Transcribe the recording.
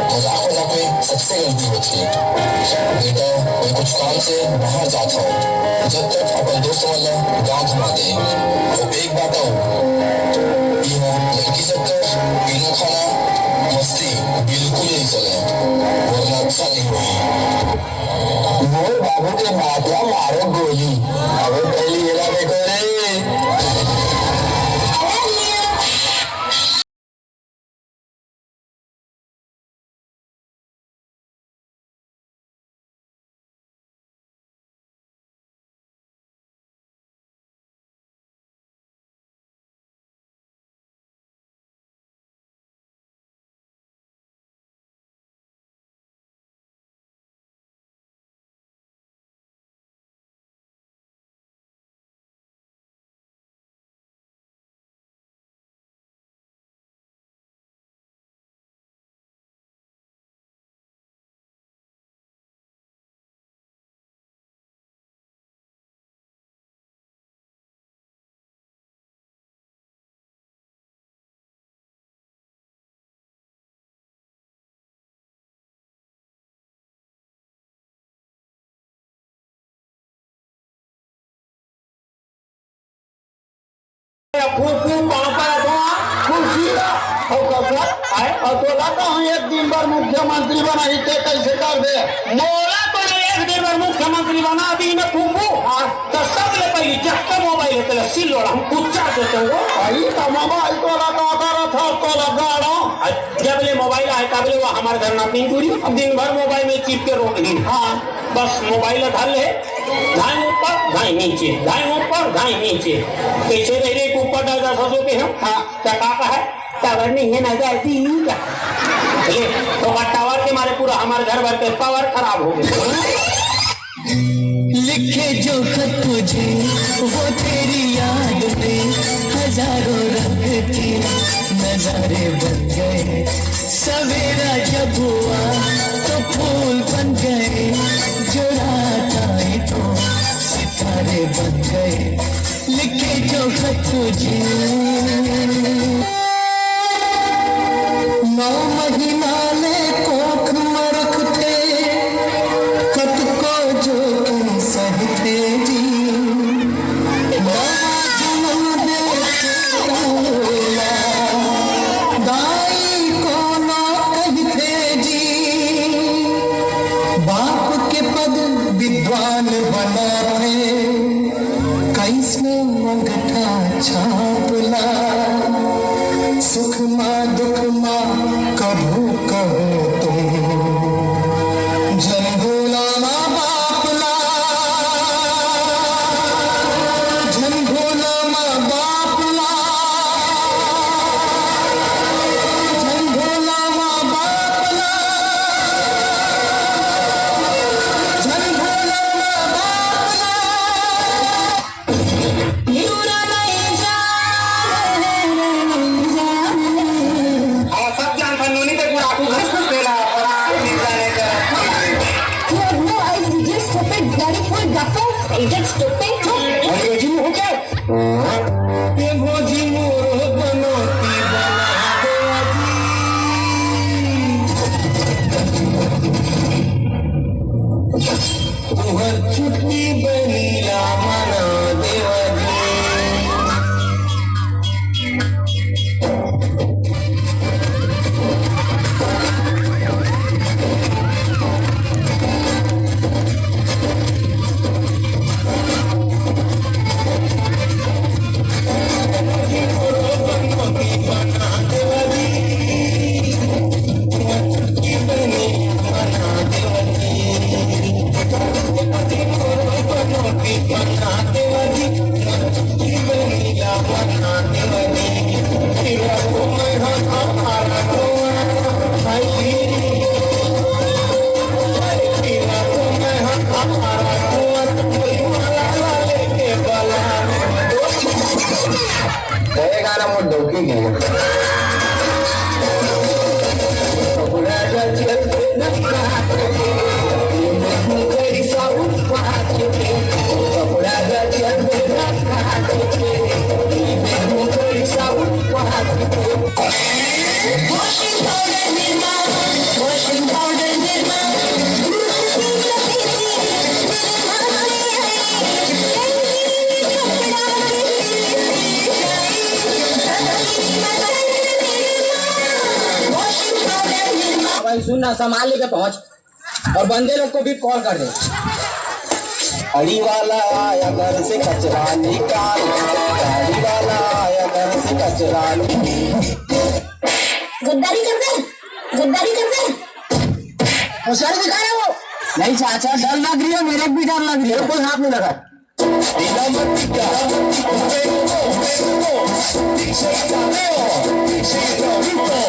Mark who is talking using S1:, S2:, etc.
S1: मजाक मजाक में सबसे गलती होती है। बेटा मैं कुछ काम से बाहर जाता हूँ, जब तक अपन दोस्त वाला गाँव घुमा दे। और एक बात लड़की सब तो पीना खाना मस्ती बिल्कुल नहीं चले, वरना अच्छा नहीं हुई। मोर बाबू के माता मारो गोली, अब पहली येला देखो रे।
S2: एक दिन भर मुख्यमंत्री बना ही कैसे कर दे मोला तो एक दिन भर मुख्यमंत्री बना दी ना फूफू तो सबले पहले जब मोबाइल है सिल हम कुच्चा देते हो भाई तो मोबाइल तो लगा था तो लगा जब ले मोबाइल आए तब वो हमारे घर ना पिंटूरी दिन भर मोबाइल में चिप के रोक दी। हाँ बस मोबाइल धर ले, धाई ऊपर धाई नीचे, धाई ऊपर धाई नीचे, कैसे मेरे ऊपर डाल सो के हम। हाँ क्या कहा है टावर नहीं है ना जाती ले तो टावर के मारे पूरा हमारे घर भर के पावर खराब हो गया।
S3: लिखे जो खत तुझे वो तेरी याद में हजारों रंग के नजारे बन गए। सवेरा जब हुआ तो फूल बन गए, जो रात आई तो सितारे बन गए। लिखे जो खत तुझे 9 महीना ले कोख में रखते खत को जो तुम सहते जी। दाई को ना कहते जी, बाप के पद विद्वान बनाते कैसे अंगठा छापला। सुख माँ दुख माँ कभू कहो तुम, जन भोला माँ बापला, जन भोला माँ बापला, जन भोला माँ बापला, जन भोला माँ बापला।
S2: सब जान फनोनी तक पूरा आपको घस घस देला और आप नहीं जाने का।
S4: You have no eyes, you just stupid, bloody fool, duffer. You just stupid.
S2: और ये जिम हो क्या? ये भोजी मोर बनोती बना देवाजी, तुहर छुट्टी बनीला मना देवाजी। भाई सुन ना, सामान लेके पहुंच और बंदे लोग को भी कॉल कर दे।
S1: गाड़ी वाला आया घर से कचरा निकाल, गाड़ी वाला आया घर से कचरा
S4: गद्दारी कर दे, गद्दारी कर दे।
S2: होशियारी दिखा रहे हो? नहीं चाचा, डर लग रही है, मेरे को भी डर लग रही है। कोई हाथ नहीं लगा।
S1: निकाल